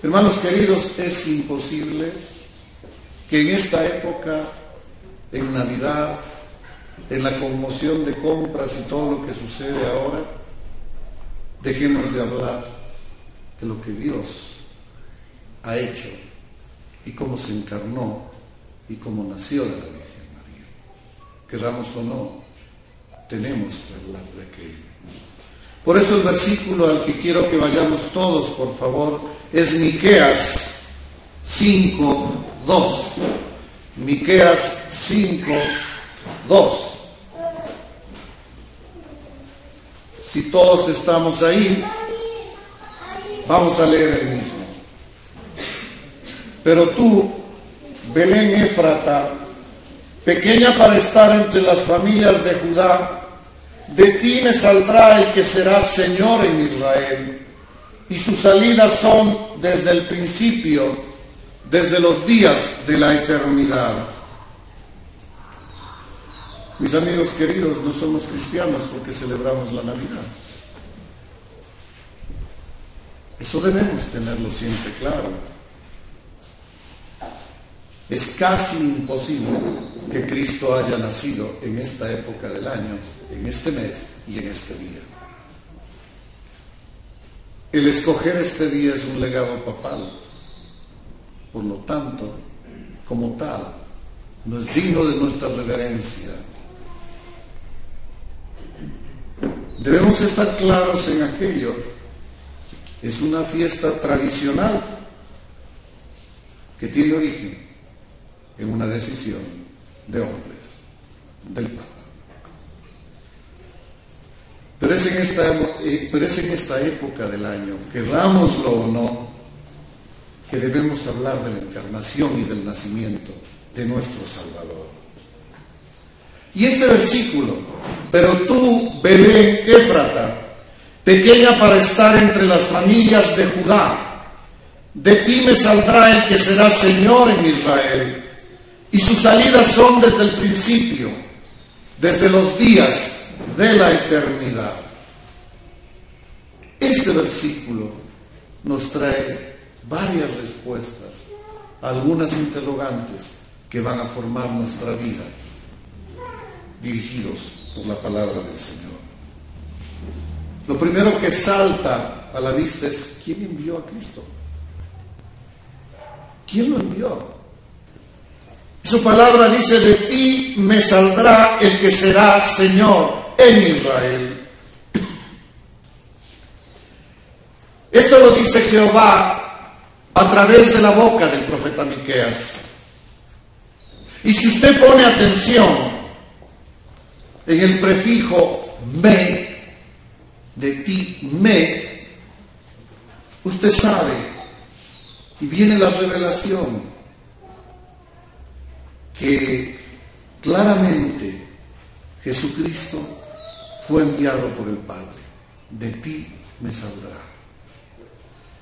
Hermanos queridos, es imposible que en esta época, en Navidad, en la conmoción de compras y todo lo que sucede ahora, dejemos de hablar de lo que Dios ha hecho y cómo se encarnó y cómo nació de la Virgen María. Queramos o no, tenemos que hablar de aquello. Por eso el versículo al que quiero que vayamos todos, por favor, es Miqueas 5:2. Miqueas 5:2. Si todos estamos ahí, vamos a leer el mismo. Pero tú, Belén Éfrata, pequeña para estar entre las familias de Judá, de ti me saldrá el que será Señor en Israel, y sus salidas son desde el principio, desde los días de la eternidad. Mis amigos queridos, no somos cristianos porque celebramos la Navidad. Eso debemos tenerlo siempre claro. Es casi imposible que Cristo haya nacido en esta época del año, en este mes y en este día. El escoger este día es un legado papal. Por lo tanto, como tal, no es digno de nuestra reverencia. Debemos estar claros en aquello. Es una fiesta tradicional que tiene origen en una decisión de hombres, del Papa. Pero es en esta época del año, querrámoslo o no, que debemos hablar de la encarnación y del nacimiento de nuestro Salvador. Y este versículo, pero tú, Belén Éfrata, pequeña para estar entre las familias de Judá, de ti me saldrá el que será Señor en Israel, y sus salidas son desde el principio, desde los días de la eternidad. Este versículo nos trae varias respuestas a algunas interrogantes que van a formar nuestra vida, dirigidos por la palabra del Señor. Lo primero que salta a la vista es: ¿quién envió a Cristo? ¿Quién lo envió? Su palabra dice: de ti me saldrá el que será Señor en Israel. Esto lo dice Jehová a través de la boca del profeta Miqueas. Y si usted pone atención en el prefijo me, de ti me, usted sabe, y viene la revelación, que claramente Jesucristo fue enviado por el Padre. De ti me saldrá.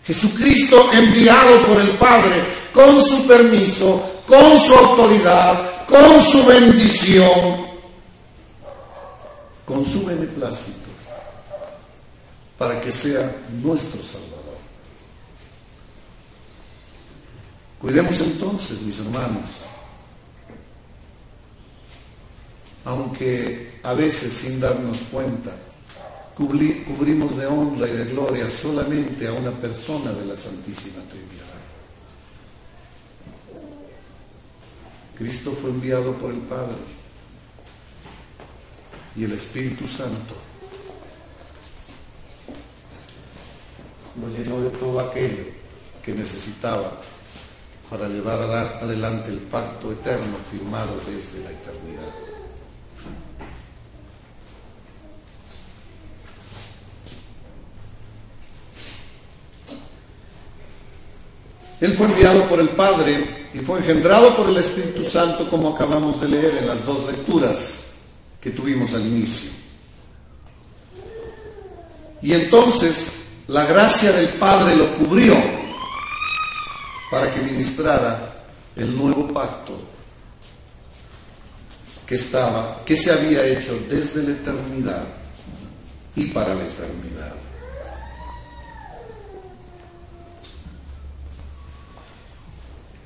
Jesucristo enviado por el Padre con su permiso, con su autoridad, con su bendición, con su beneplácito, para que sea nuestro Salvador. Cuidemos entonces, mis hermanos, aunque a veces sin darnos cuenta cubrimos de honra y de gloria solamente a una persona de la Santísima Trinidad. Cristo fue enviado por el Padre y el Espíritu Santo lo llenó de todo aquello que necesitaba para llevar adelante el pacto eterno firmado desde la eternidad. Él fue enviado por el Padre y fue engendrado por el Espíritu Santo, como acabamos de leer en las dos lecturas que tuvimos al inicio. Y entonces la gracia del Padre lo cubrió para que ministrara el nuevo pacto que se había hecho desde la eternidad y para la eternidad.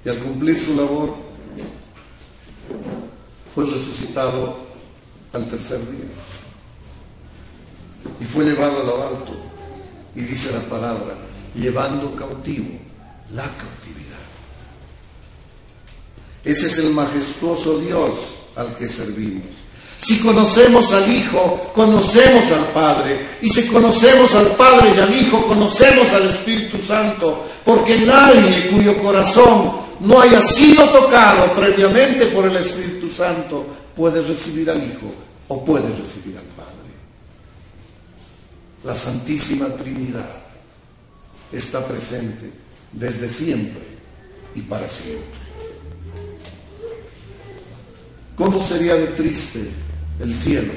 y al cumplir su labor fue resucitado al tercer día y fue llevado a lo alto, y dice la palabra, llevando cautivo la cautividad. Ese es el majestuoso Dios al que servimos. Si conocemos al Hijo, conocemos al Padre. Y si conocemos al Padre y al Hijo, conocemos al Espíritu Santo. Porque nadie cuyo corazón no haya sido tocado previamente por el Espíritu Santo puede recibir al Hijo o puede recibir al Padre. La Santísima Trinidad está presente desde siempre y para siempre. ¿Cómo sería de triste el cielo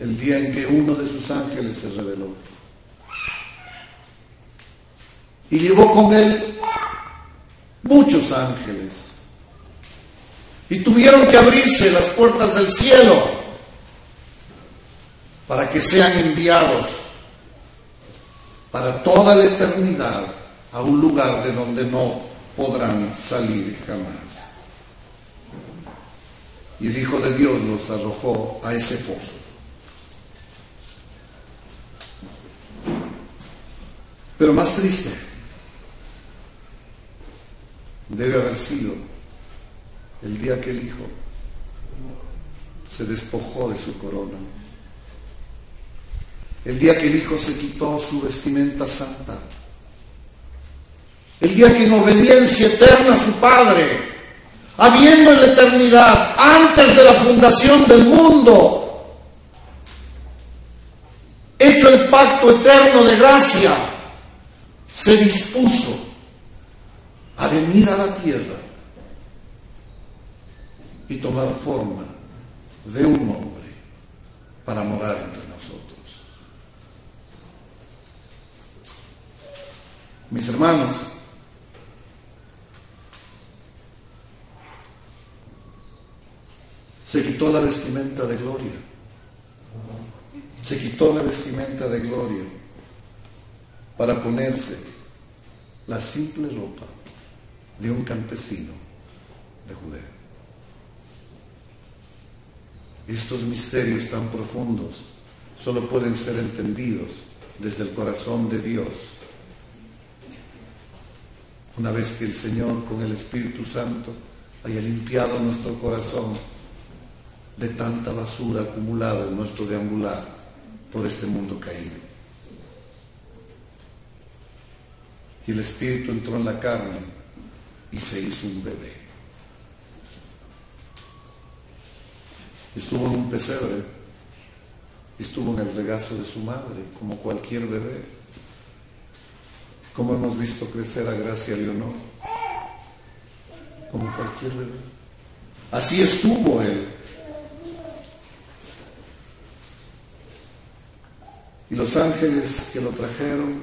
el día en que uno de sus ángeles se reveló y llevó con él muchos ángeles, y tuvieron que abrirse las puertas del cielo para que sean enviados para toda la eternidad a un lugar de donde no podrán salir jamás? Y el Hijo de Dios los arrojó a ese pozo. Pero más triste debe haber sido el día que el Hijo se despojó de su corona. El día que el Hijo se quitó su vestimenta santa. El día que en obediencia eterna a su Padre, habiendo en la eternidad, antes de la fundación del mundo, hecho el pacto eterno de gracia, se dispuso a venir a la tierra y tomar forma de un hombre para morar entre nosotros. Mis hermanos, se quitó la vestimenta de gloria. Se quitó la vestimenta de gloria para ponerse la simple ropa de un campesino de Judea. Estos misterios tan profundos solo pueden ser entendidos desde el corazón de Dios, una vez que el Señor con el Espíritu Santo haya limpiado nuestro corazón de tanta basura acumulada en nuestro deambular por este mundo caído. Y el Espíritu entró en la carne y se hizo un bebé. Estuvo en un pesebre, estuvo en el regazo de su madre, como cualquier bebé, como hemos visto crecer a Gracia Leonor, como cualquier bebé. Así estuvo él. Y los ángeles que lo trajeron,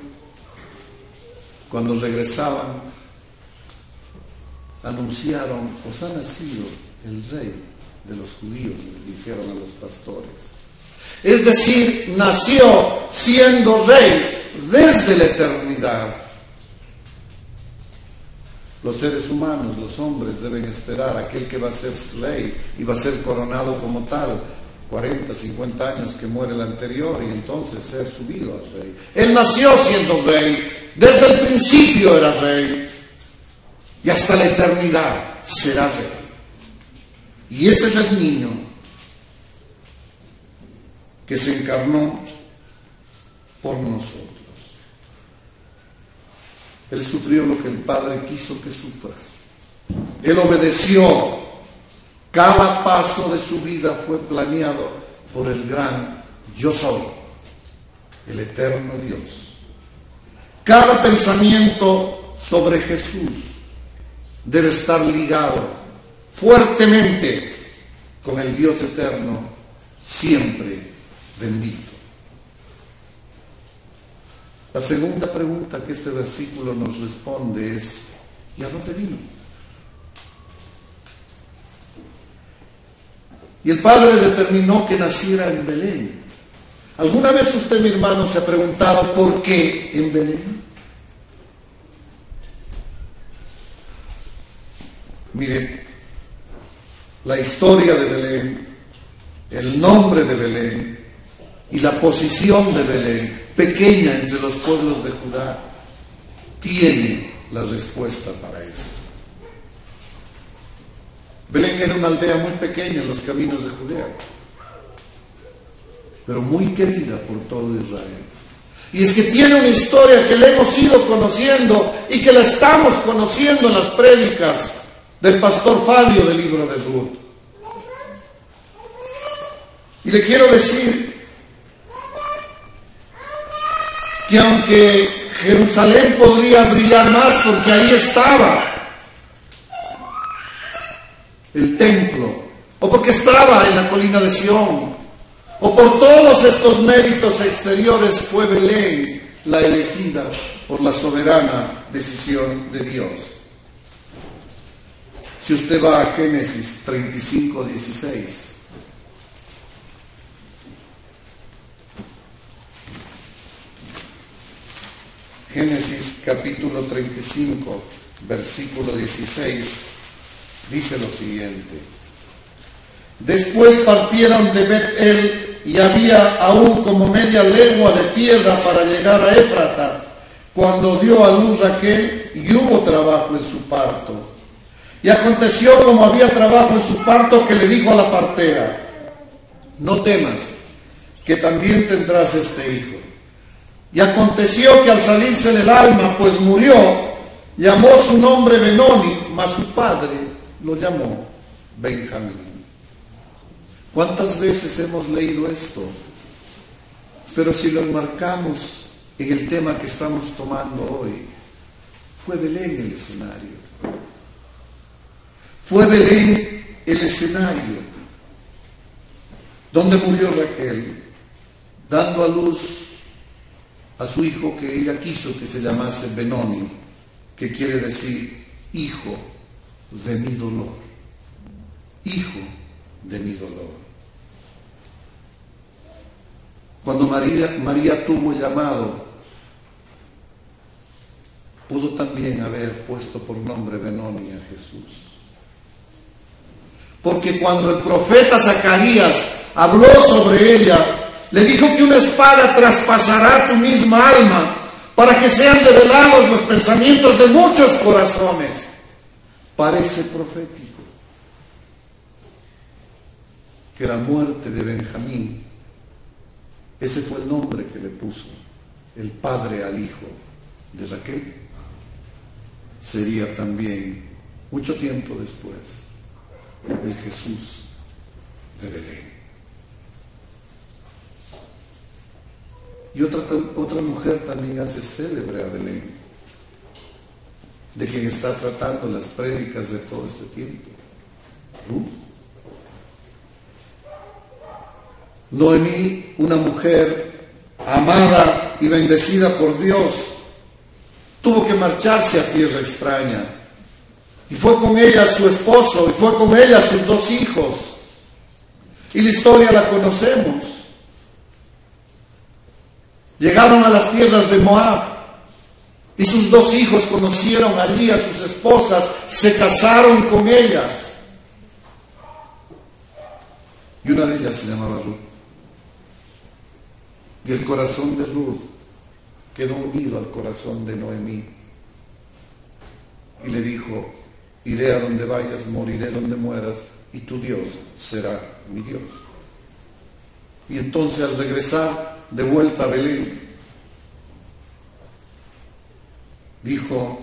cuando regresaban, anunciaron: os ha nacido el Rey de los judíos, les dijeron a los pastores. Es decir, nació siendo Rey desde la eternidad. Los seres humanos, los hombres, deben esperar a aquel que va a ser Rey y va a ser coronado como tal, 40, 50 años que muere el anterior, y entonces ser subido al Rey. Él nació siendo Rey, desde el principio era Rey, y hasta la eternidad será Rey. Y ese es el niño que se encarnó por nosotros. Él sufrió lo que el Padre quiso que sufra. Él obedeció. Cada paso de su vida fue planeado por el gran Yo Soy, el eterno Dios. Cada pensamiento sobre Jesús debe estar ligado fuertemente con el Dios eterno, siempre bendito. La segunda pregunta que este versículo nos responde es: ¿y a dónde vino? Y el Padre determinó que naciera en Belén. ¿Alguna vez usted, mi hermano, se ha preguntado por qué en Belén? Miren, la historia de Belén, el nombre de Belén y la posición de Belén, pequeña entre los pueblos de Judá, tiene la respuesta para eso. Belén era una aldea muy pequeña en los caminos de Judea, pero muy querida por todo Israel. Y es que tiene una historia que le hemos ido conociendo y que la estamos conociendo en las prédicas del pastor Fabio del libro de Ruth. Y le quiero decir que aunque Jerusalén podría brillar más porque ahí estaba el templo, o porque estaba en la colina de Sión, o por todos estos méritos exteriores, fue Belén la elegida por la soberana decisión de Dios. Si usted va a Génesis 35:16, Génesis capítulo 35, versículo 16, dice lo siguiente: después partieron de Bet-El y había aún como media legua de tierra para llegar a Éfrata, cuando dio a luz Raquel, y hubo trabajo en su parto. Y aconteció, como había trabajo en su parto, que le dijo a la partera: no temas, que también tendrás este hijo. Y aconteció que al salirse del alma, pues murió, llamó su nombre Benoni, mas su padre lo llamó Benjamín. ¿Cuántas veces hemos leído esto? Pero si lo enmarcamos en el tema que estamos tomando hoy, fue Belén el escenario. Fue Belén el escenario donde murió Raquel, dando a luz a su hijo que ella quiso que se llamase Benoni, que quiere decir hijo de mi dolor. Hijo de mi dolor. Cuando María tuvo el llamado, pudo también haber puesto por nombre Benoni a Jesús. Porque cuando el profeta Zacarías habló sobre ella, le dijo que una espada traspasará tu misma alma para que sean revelados los pensamientos de muchos corazones. Parece profético que la muerte de Benjamín, ese fue el nombre que le puso el padre al hijo de Raquel, sería también, mucho tiempo después, el Jesús de Belén. Y otra mujer también hace célebre a Belén, de quien está tratando las prédicas de todo este tiempo: Ruth. Noemí, una mujer amada y bendecida por Dios, tuvo que marcharse a tierra extraña, y fue con ella su esposo, y fue con ella sus 2 hijos, y la historia la conocemos. Llegaron a las tierras de Moab, y sus 2 hijos conocieron allí a sus esposas, se casaron con ellas, y una de ellas se llamaba Ruth. Y el corazón de Ruth quedó unido al corazón de Noemí, y le dijo: iré a donde vayas, moriré donde mueras, y tu Dios será mi Dios. Y entonces, al regresar de vuelta a Belén, dijo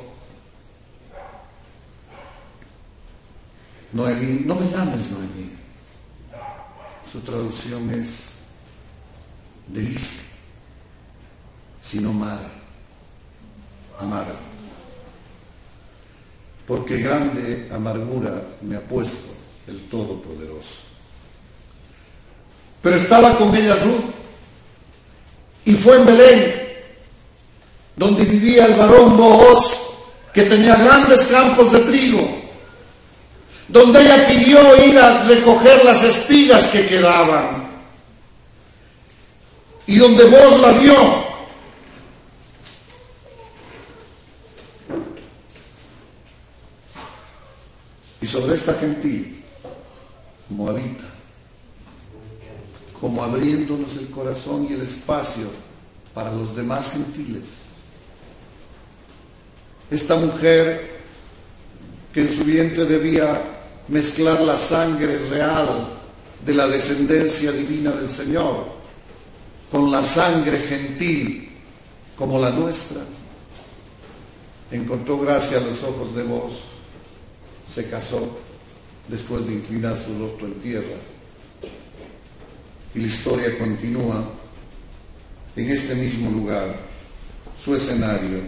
Noemí: no me llames Noemí. Su traducción es delicia, sino Mara, amada, porque grande amargura me ha puesto el Todopoderoso. Pero estaba con ella Ruth, y fue en Belén donde vivía el varón Booz, que tenía grandes campos de trigo, donde ella pidió ir a recoger las espigas que quedaban, y donde Booz la vio, y sobre esta gentil moabita, como abriéndonos el corazón y el espacio para los demás gentiles. Esta mujer que en su vientre debía mezclar la sangre real de la descendencia divina del Señor con la sangre gentil como la nuestra, encontró gracia a los ojos de Booz, se casó después de inclinar su rostro en tierra, y la historia continúa en este mismo lugar, su escenario,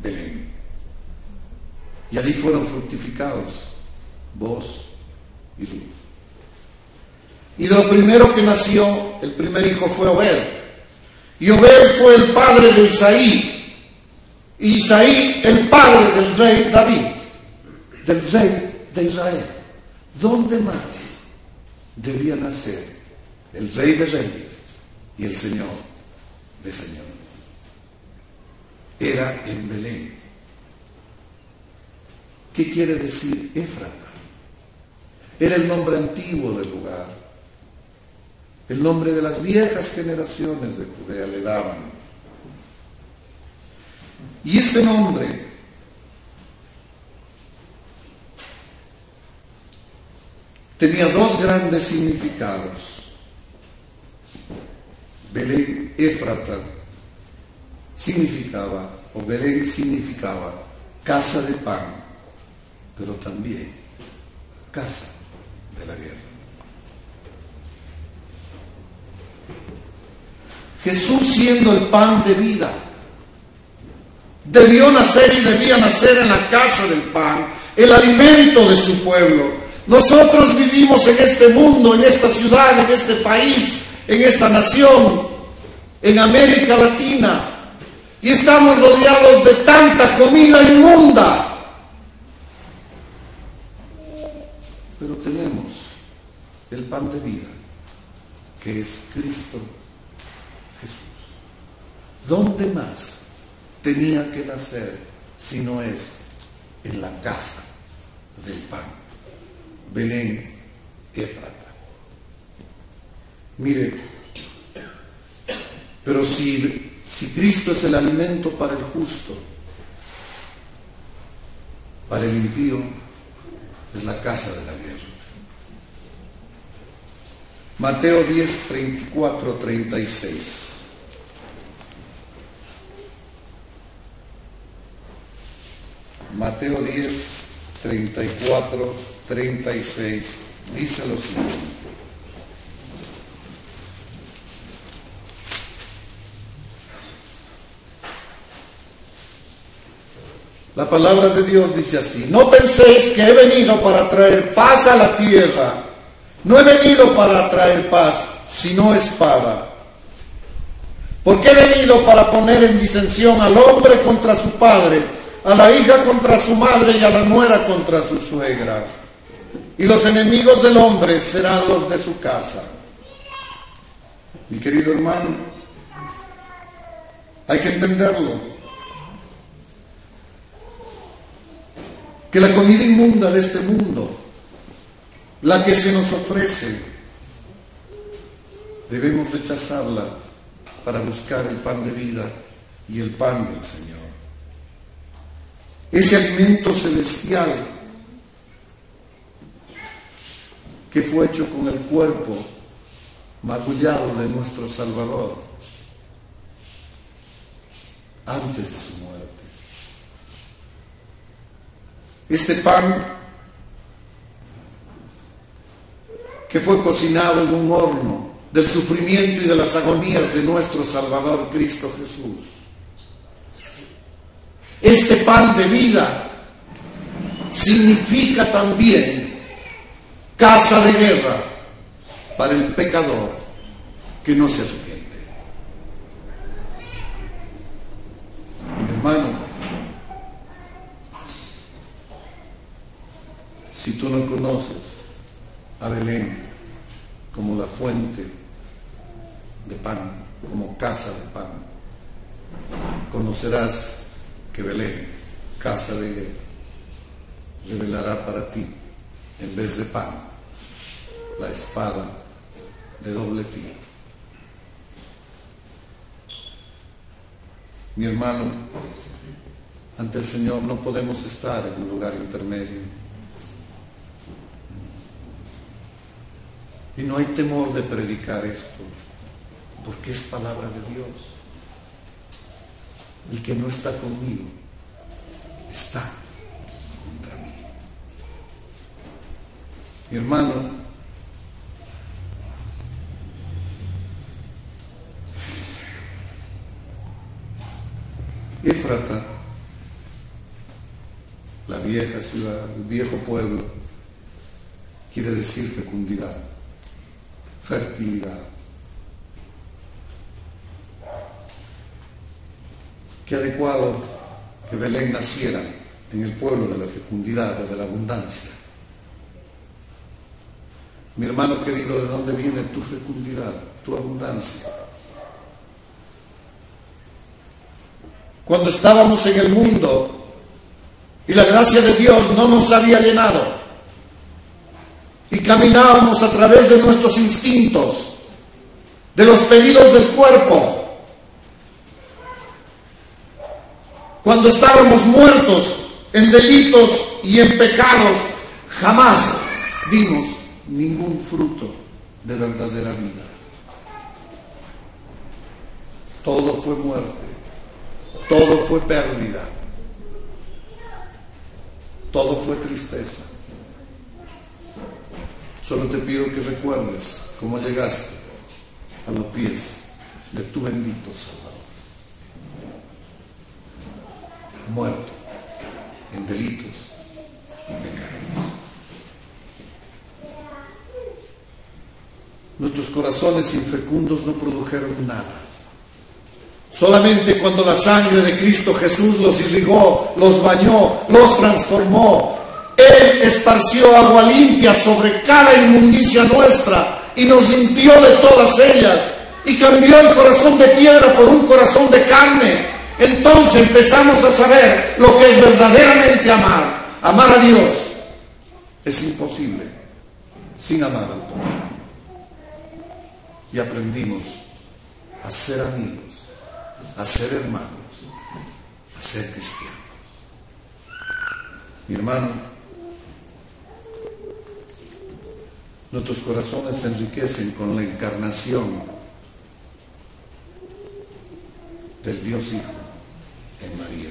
Belén. Y allí fueron fructificados Booz y Ruth. Y de lo primero que nació, el primer hijo fue Obed. Y Obed fue el padre de Isaí. Y Isaí el padre del rey David, del rey de Israel. ¿Dónde más debía nacer el rey de reyes y el señor de señores? Era en Belén. ¿Qué quiere decir Éfrata? Era el nombre antiguo del lugar, el nombre de las viejas generaciones de Judea le daban. Y este nombre tenía dos grandes significados. Belén, Éfrata, significaba, o Belén significaba casa de pan, pero también casa de la guerra. Jesús, siendo el pan de vida, debió nacer y debía nacer en la casa del pan, el alimento de su pueblo. Nosotros vivimos en este mundo, en esta ciudad, en este país, en esta nación, en América Latina, y estamos rodeados de tanta comida inmunda. Pero tenemos el pan de vida, que es Cristo Jesús. ¿Dónde más tenía que nacer si no es en la casa del pan? Belén, Éfrata. Mire, pero si Cristo es el alimento para el justo, para el impío es la casa de la guerra. Mateo 10, 34, 36. Mateo 10, 34, 36 dice lo siguiente. La palabra de Dios dice así: no penséis que he venido para traer paz a la tierra. No he venido para traer paz, sino espada. Porque he venido para poner en disensión al hombre contra su padre, a la hija contra su madre y a la nuera contra su suegra. Y los enemigos del hombre serán los de su casa. Mi querido hermano, hay que entenderlo. Que la comida inmunda de este mundo, la que se nos ofrece, debemos rechazarla para buscar el pan de vida y el pan del Señor. Ese alimento celestial que fue hecho con el cuerpo magullado de nuestro Salvador antes de su muerte. Este pan que fue cocinado en un horno del sufrimiento y de las agonías de nuestro Salvador Cristo Jesús. Este pan de vida significa también casa de guerra para el pecador que no se arrepiente. Mi hermano, si tú no conoces a Belén como la fuente de pan, como casa de pan, conocerás que Belén, casa de guerra, revelará para ti en vez de pan, la espada de doble filo. Mi hermano, ante el Señor no podemos estar en un lugar intermedio. Y no hay temor de predicar esto, porque es palabra de Dios. El que no está conmigo está contra mí. Mi hermano, Éfrata, la vieja ciudad, el viejo pueblo, quiere decir fecundidad, fertilidad. Qué adecuado que Belén naciera en el pueblo de la fecundidad o de la abundancia. Mi hermano querido, ¿de dónde viene tu fecundidad, tu abundancia? Cuando estábamos en el mundo y la gracia de Dios no nos había llenado y caminábamos a través de nuestros instintos, de los pedidos del cuerpo, cuando estábamos muertos en delitos y en pecados, jamás vimos ningún fruto de verdadera vida. Todo fue muerte. Todo fue pérdida, todo fue tristeza. Solo te pido que recuerdes cómo llegaste a los pies de tu bendito Salvador, muerto en delitos y pecados. Nuestros corazones infecundos no produjeron nada. Solamente cuando la sangre de Cristo Jesús los irrigó, los bañó, los transformó, Él esparció agua limpia sobre cada inmundicia nuestra y nos limpió de todas ellas y cambió el corazón de piedra por un corazón de carne. Entonces empezamos a saber lo que es verdaderamente amar. Amar a Dios es imposible sin amar al prójimo. Y aprendimos a ser amigos, a ser hermanos, a ser cristianos. Mi hermano, nuestros corazones se enriquecen con la encarnación del Dios Hijo en María.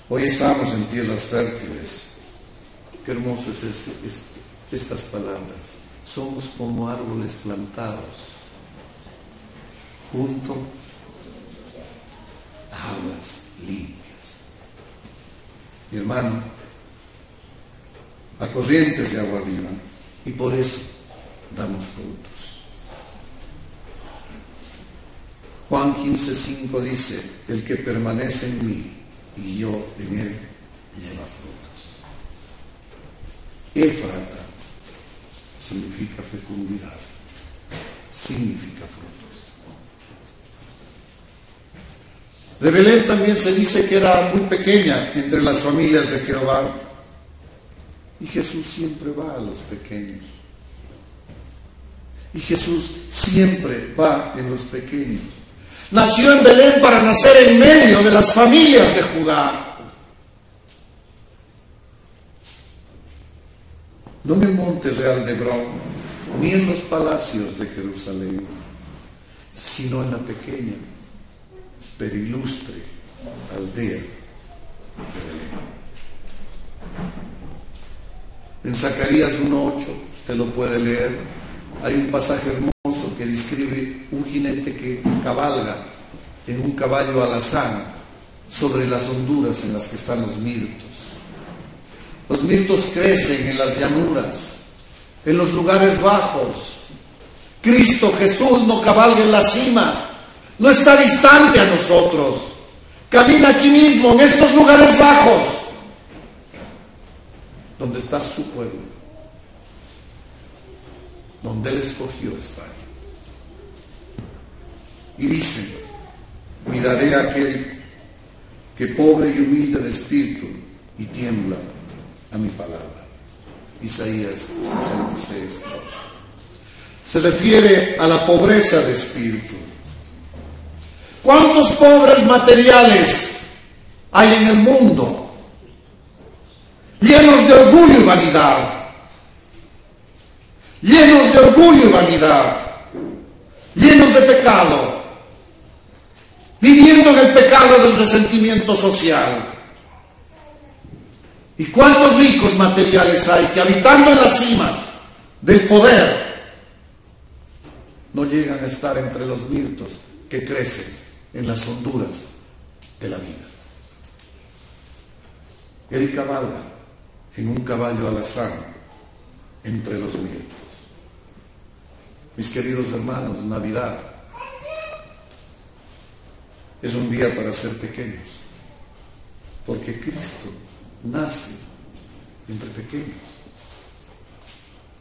Hoy estamos en tierras fértiles. Qué hermoso es estas palabras. Somos como árboles plantados junto a aguas limpias. Mi hermano, a corrientes de agua viva, y por eso damos frutos. Juan 15:5 dice: el que permanece en mí y yo en él lleva frutos. Éfrata significa fecundidad, significa frutos. De Belén también se dice que era muy pequeña entre las familias de Jehová. Y Jesús siempre va a los pequeños. Y Jesús siempre va en los pequeños. Nació en Belén para nacer en medio de las familias de Judá. No en el monte real de Hebrón, ni en los palacios de Jerusalén, sino en la pequeña pero ilustre aldea de Belén. En Zacarías 1:8, usted lo puede leer, hay un pasaje hermoso que describe un jinete que cabalga en un caballo alazán sobre las honduras en las que están los mirtos. Los mirtos crecen en las llanuras, en los lugares bajos. Cristo Jesús no cabalga en las cimas, no está distante a nosotros. Camina aquí mismo, en estos lugares bajos, donde está su pueblo, donde Él escogió estar. Y dice: miraré a aquel que pobre y humilde de espíritu y tiembla a mi palabra. Isaías 66, 2. Se refiere a la pobreza de espíritu. ¿Cuántos pobres materiales hay en el mundo? Llenos de orgullo y vanidad. Llenos de orgullo y vanidad. Llenos de pecado. Viviendo en el pecado del resentimiento social. ¿Y cuántos ricos materiales hay que habitando en las cimas del poder no llegan a estar entre los mirtos que crecen en las honduras de la vida? Él cabalga en un caballo alazán entre los mirtos. Mis queridos hermanos, Navidad es un día para ser pequeños, porque Cristo nace entre pequeños,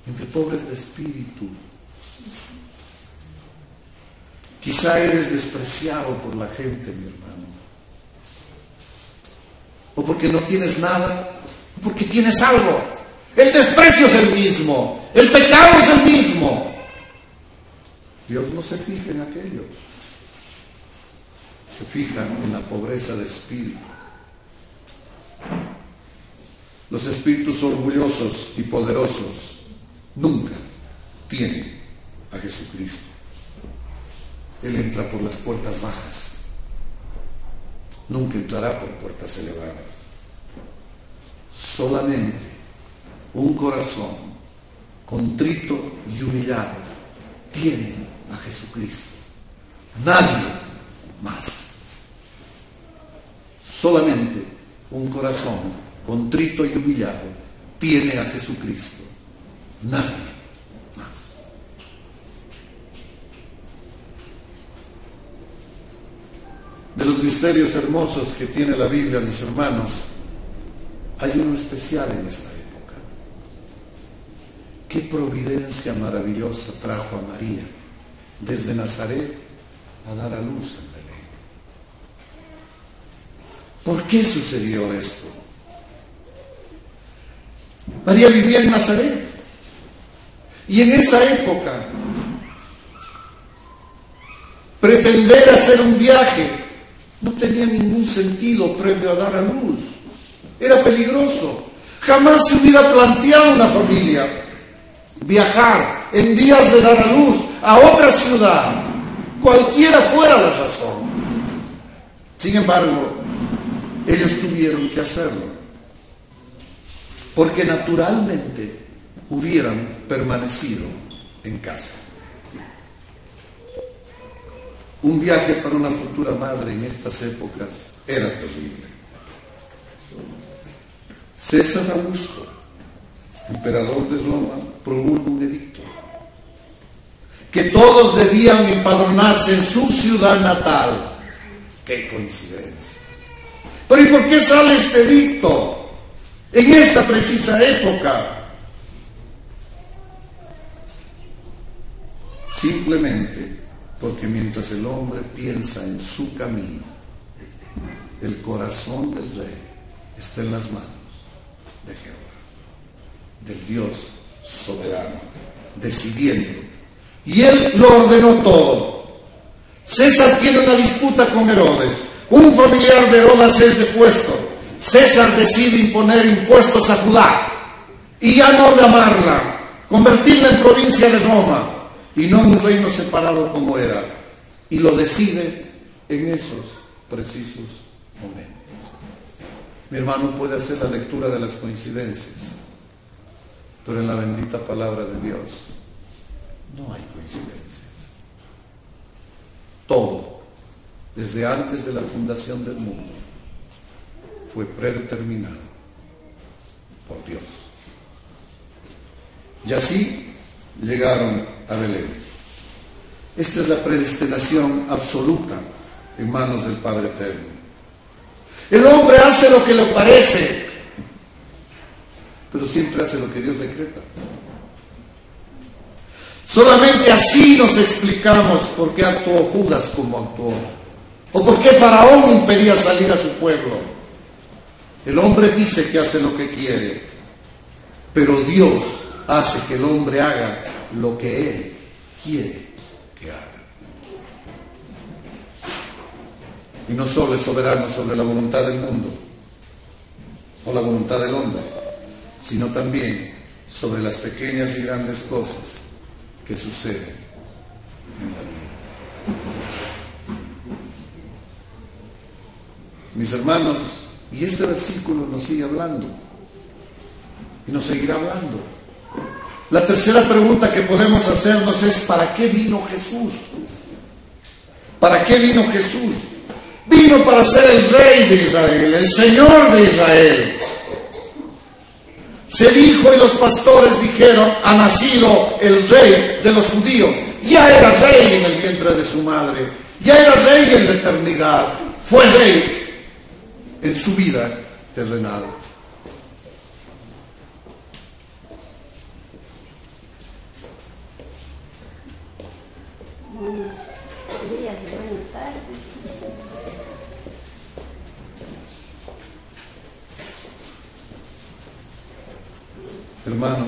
entre pobres de espíritu. Quizá eres despreciado por la gente, mi hermano, o porque no tienes nada, o porque tienes algo. El desprecio es el mismo, el pecado es el mismo. Dios no se fija en aquello, se fija en la pobreza de espíritu. Los espíritus orgullosos y poderosos nunca tienen a Jesucristo. Él entra por las puertas bajas, nunca entrará por puertas elevadas. Solamente un corazón contrito y humillado tiene a Jesucristo. Nadie más. Solamente un corazón contrito y humillado tiene a Jesucristo. Nadie más. De los misterios hermosos que tiene la Biblia, mis hermanos, hay uno especial en esta época. Qué providencia maravillosa trajo a María desde Nazaret a dar a luz en Belén. ¿Por qué sucedió esto? María vivía en Nazaret, y en esa época pretender hacer un viaje no tenía ningún sentido previo a dar a luz. Era peligroso. Jamás se hubiera planteado una familia viajar en días de dar a luz a otra ciudad, cualquiera fuera la razón. Sin embargo, ellos tuvieron que hacerlo, porque naturalmente hubieran permanecido en casa. Un viaje para una futura madre en estas épocas era terrible. César Augusto, emperador de Roma, promulgó un edicto que todos debían empadronarse en su ciudad natal. ¡Qué coincidencia! Pero ¿y por qué sale este edicto en esta precisa época? Simplemente porque mientras el hombre piensa en su camino, el corazón del rey está en las manos de Jehová, del Dios soberano, decidiendo. Y él lo ordenó todo. César tiene una disputa con Herodes. Un familiar de Herodes es depuesto. César decide imponer impuestos a Judá y ya no llamarla, convertirla en provincia de Roma y no en un reino separado como era. Y lo decide en esos precisos momentos. Mi hermano puede hacer la lectura de las coincidencias, pero en la bendita palabra de Dios no hay coincidencias. Todo, desde antes de la fundación del mundo, fue predeterminado por Dios. Y así llegaron a Belén. Esta es la predestinación absoluta en manos del Padre Eterno. El hombre hace lo que le parece, pero siempre hace lo que Dios decreta. Solamente así nos explicamos por qué actuó Judas como actuó, o por qué Faraón impedía salir a su pueblo. El hombre dice que hace lo que quiere, pero Dios hace que el hombre haga lo que Él quiere que haga. Y no solo es soberano sobre la voluntad del mundo o la voluntad del hombre, sino también sobre las pequeñas y grandes cosas que suceden en la vida. Mis hermanos, y este versículo nos sigue hablando y nos seguirá hablando. La tercera pregunta que podemos hacernos es: ¿para qué vino Jesús? ¿Para qué vino Jesús? Vino para ser el Rey de Israel, el Señor de Israel. Se dijo y los pastores dijeron: ha nacido el Rey de los judíos. Ya era Rey en el vientre de su madre, ya era Rey en la eternidad, fue Rey en su vida terrenal. Buenos días, buenas tardes. Hermano,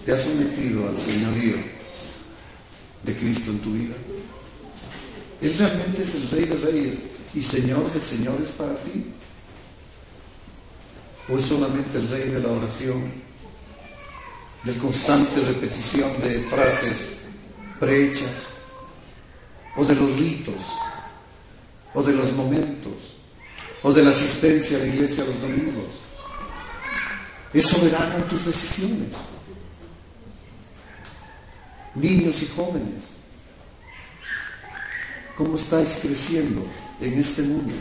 ¿te has sometido al señorío de Cristo en tu vida? Él realmente es el Rey de Reyes y Señor de señores para ti. ¿O es solamente el Rey de la oración, de constante repetición de frases prehechas, o de los ritos, o de los momentos, o de la asistencia a la iglesia los domingos? Es soberano en tus decisiones. Niños y jóvenes, ¿cómo estáis creciendo en este mundo?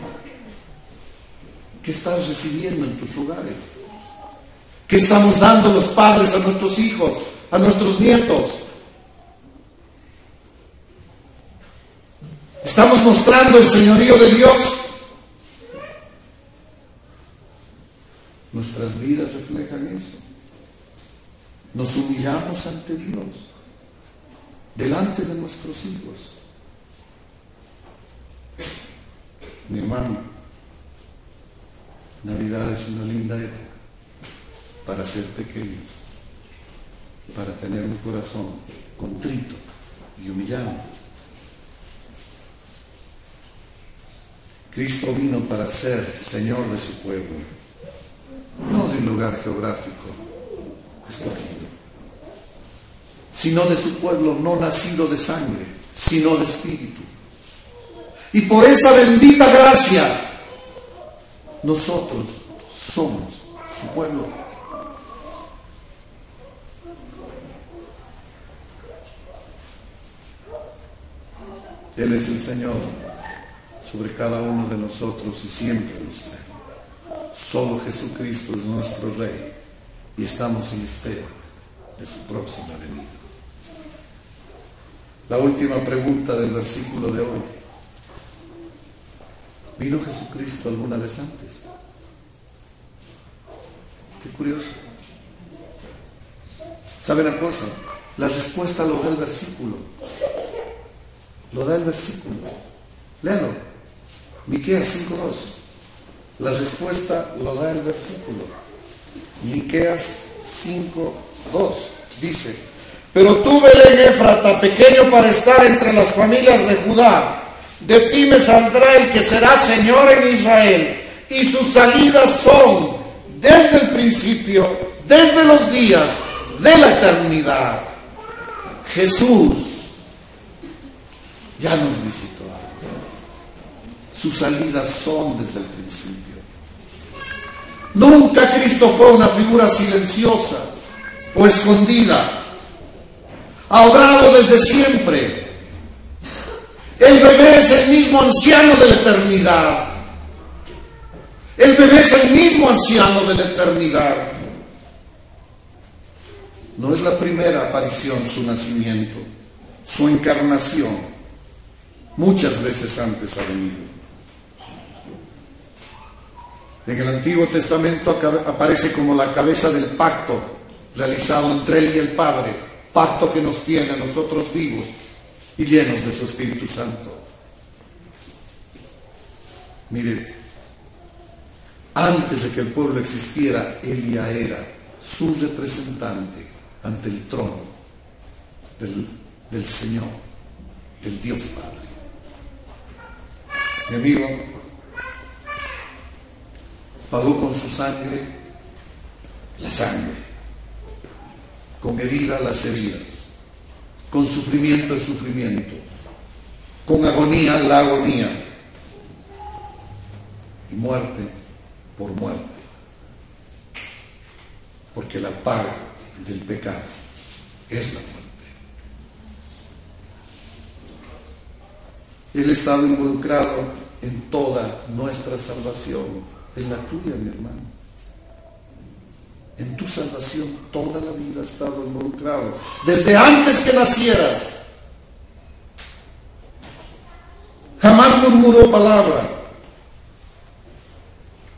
¿Qué estás recibiendo en tus hogares? ¿Qué estamos dando los padres a nuestros hijos, a nuestros nietos? ¿Estamos mostrando el señorío de Dios? Nuestras vidas reflejan eso. Nos humillamos ante Dios, delante de nuestros hijos. Mi hermano, Navidad es una linda época para ser pequeños, para tener un corazón contrito y humillado. Cristo vino para ser Señor de su pueblo, no de un lugar geográfico escogido, sino de su pueblo no nacido de sangre, sino de espíritu. Y por esa bendita gracia, nosotros somos su pueblo. Él es el Señor sobre cada uno de nosotros y siempre lo será. Solo Jesucristo es nuestro Rey y estamos en espera de su próxima venida. La última pregunta del versículo de hoy: ¿vino Jesucristo alguna vez antes? Qué curioso. ¿Sabe una cosa? La respuesta lo da el versículo. Lo da el versículo. Léalo. Miqueas 5:2. La respuesta lo da el versículo. Miqueas 5:2 dice: pero tú, Belén Éfrata, pequeño para estar entre las familias de Judá, de ti me saldrá el que será Señor en Israel, y sus salidas son desde el principio, desde los días de la eternidad. Jesús ya nos visitó antes. Sus salidas son desde el principio. Nunca Cristo fue una figura silenciosa o escondida. Ha obrado desde siempre. El bebé es el mismo anciano de la eternidad. El bebé es el mismo anciano de la eternidad. No es la primera aparición su nacimiento, su encarnación. Muchas veces antes ha venido. En el Antiguo Testamento aparece como la cabeza del pacto realizado entre Él y el Padre, pacto que nos tiene a nosotros vivos y llenos de su Espíritu Santo. Mire, Antes de que el pueblo existiera, Él ya era su representante ante el trono del Señor, del Dios Padre. Mi amigo pagó con su sangre la sangre, con herida las heridas, con sufrimiento el sufrimiento, con agonía la agonía y muerte por muerte, porque la paga del pecado es la muerte. Él ha estado involucrado en toda nuestra salvación, en la tuya, mi hermano. En tu salvación toda la vida ha estado involucrado, desde antes que nacieras. Jamás murmuró palabra.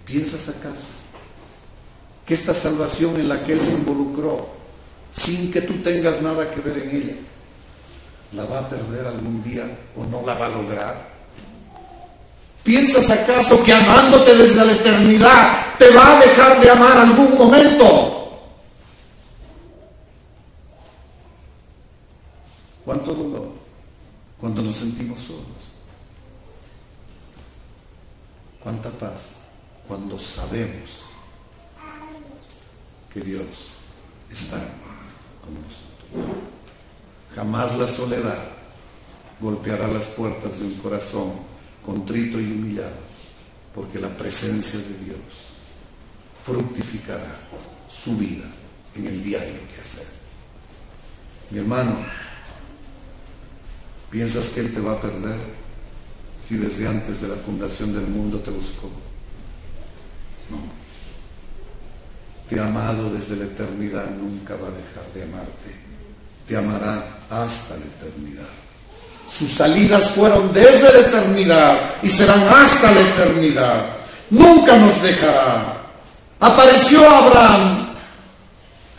¿Piensas acaso que esta salvación en la que Él se involucró, sin que tú tengas nada que ver en ella, la va a perder algún día o no la va a lograr? ¿Piensas acaso que amándote desde la eternidad te va a dejar de amar algún momento? ¿Cuánto dolor cuando nos sentimos solos? ¿Cuánta paz cuando sabemos que Dios está con nosotros? Jamás la soledad golpeará las puertas de un corazón contrito y humillado, porque la presencia de Dios fructificará su vida en el diario quehacer. Mi hermano, ¿piensas que Él te va a perder si desde antes de la fundación del mundo te buscó? No. Te ha amado desde la eternidad, nunca va a dejar de amarte. Te amará hasta la eternidad. Sus salidas fueron desde la eternidad y serán hasta la eternidad. Nunca nos dejará. Apareció Abraham,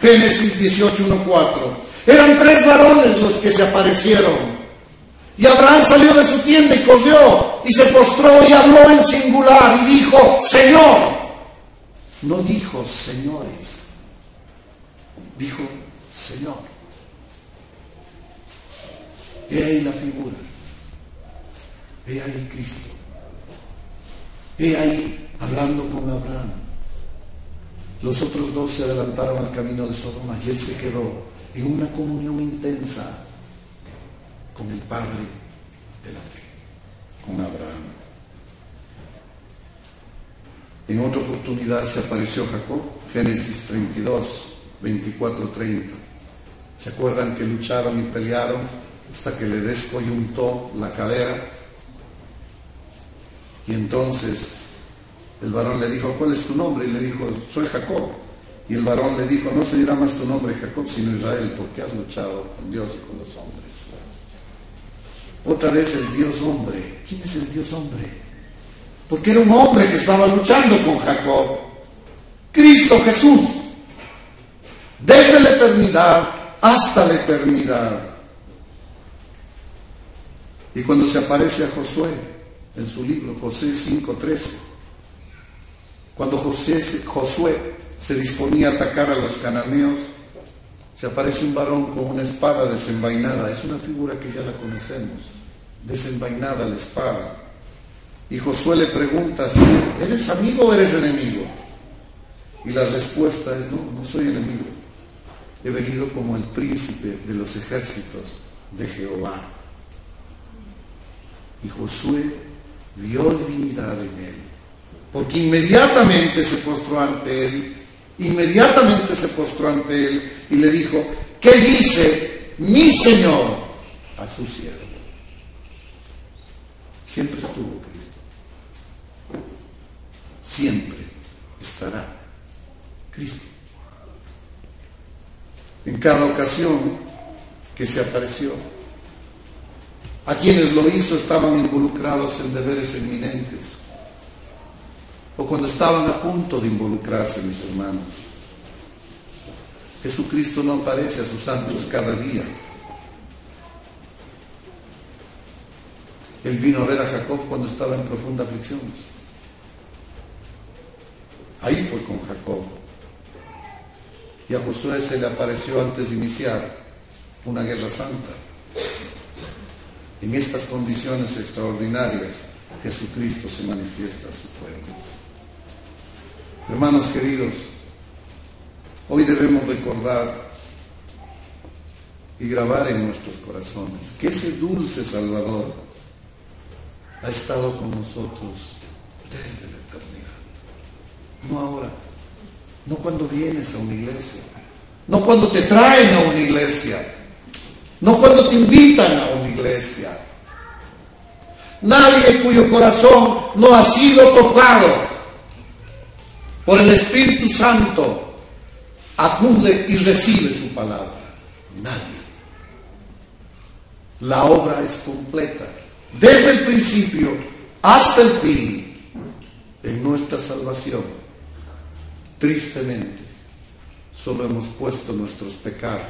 Génesis 18:1-4. Eran 3 varones los que se aparecieron. Y Abraham salió de su tienda y corrió y se postró y habló en singular y dijo, Señor. No dijo señores, dijo Señor. He ahí la figura, he ahí Cristo, he ahí hablando con Abraham. Los otros 2 se adelantaron al camino de Sodoma y él se quedó en una comunión intensa con el Padre de la fe, con Abraham. En otra oportunidad se apareció Jacob, Génesis 32:24-30. ¿Se acuerdan que lucharon y pelearon hasta que le descoyuntó la cadera? Y entonces el varón le dijo, ¿cuál es tu nombre? Y le dijo, soy Jacob. Y el varón le dijo, no se dirá más tu nombre Jacob, sino Israel, porque has luchado con Dios y con los hombres. Otra vez el Dios hombre. ¿Quién es el Dios hombre? Porque era un hombre que estaba luchando con Jacob. Cristo Jesús. Desde la eternidad hasta la eternidad. Y cuando se aparece a Josué en su libro, Josué 5:13, cuando Josué se disponía a atacar a los cananeos, se aparece un varón con una espada desenvainada. Es una figura que ya la conocemos, desenvainada la espada. Y Josué le pregunta, ¿eres amigo o eres enemigo? Y la respuesta es, no soy enemigo. He venido como el príncipe de los ejércitos de Jehová. Y Josué vio divinidad en él, porque inmediatamente se postró ante él, y le dijo, ¿qué dice mi Señor a su siervo? Siempre estuvo Cristo, siempre estará Cristo. En cada ocasión que se apareció, a quienes lo hizo estaban involucrados en deberes eminentes, o cuando estaban a punto de involucrarse, mis hermanos. Jesucristo no aparece a sus santos cada día. Él vino a ver a Jacob cuando estaba en profunda aflicción. Ahí fue con Jacob. Y a Josué se le apareció antes de iniciar una guerra santa. En estas condiciones extraordinarias, Jesucristo se manifiesta a su pueblo. Hermanos queridos, hoy debemos recordar y grabar en nuestros corazones que ese dulce Salvador ha estado con nosotros desde la eternidad. No ahora, no cuando vienes a una iglesia, no cuando te traen a una iglesia, no cuando te invitan a una iglesia. Nadie cuyo corazón no ha sido tocado por el Espíritu Santo acude y recibe su palabra. Nadie. La obra es completa, desde el principio hasta el fin, en nuestra salvación. Tristemente, solo hemos puesto nuestros pecados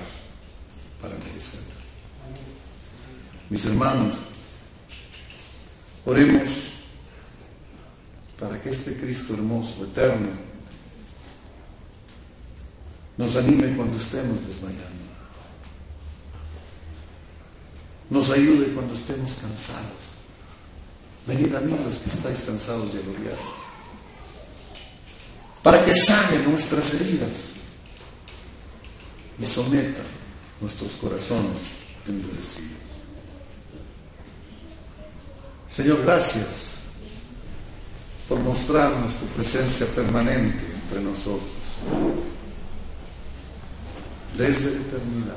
para merecerlo. Mis hermanos, oremos para que este Cristo hermoso, eterno, nos anime cuando estemos desmayando. Nos ayude cuando estemos cansados. Venid a mí los que estáis cansados y agobiados, para que sane nuestras heridas y someta nuestros corazones endurecidos. Señor, gracias por mostrarnos tu presencia permanente entre nosotros, desde la eternidad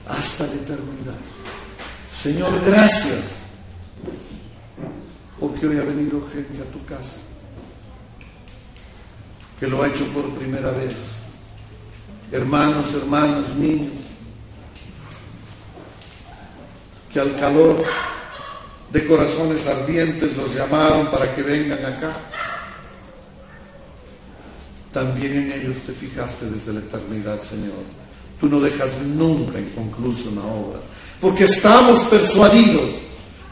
hasta la eternidad. Señor, gracias porque hoy ha venido gente a tu casa que lo ha hecho por primera vez. Hermanos, hermanas, niños, que al calor de corazones ardientes los llamaron para que vengan acá. También en ellos te fijaste desde la eternidad, Señor. Tú no dejas nunca inconclusa una obra, porque estamos persuadidos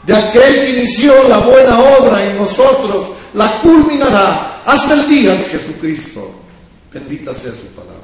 de aquel que inició la buena obra en nosotros, la culminará hasta el día de Jesucristo. Bendita sea su palabra.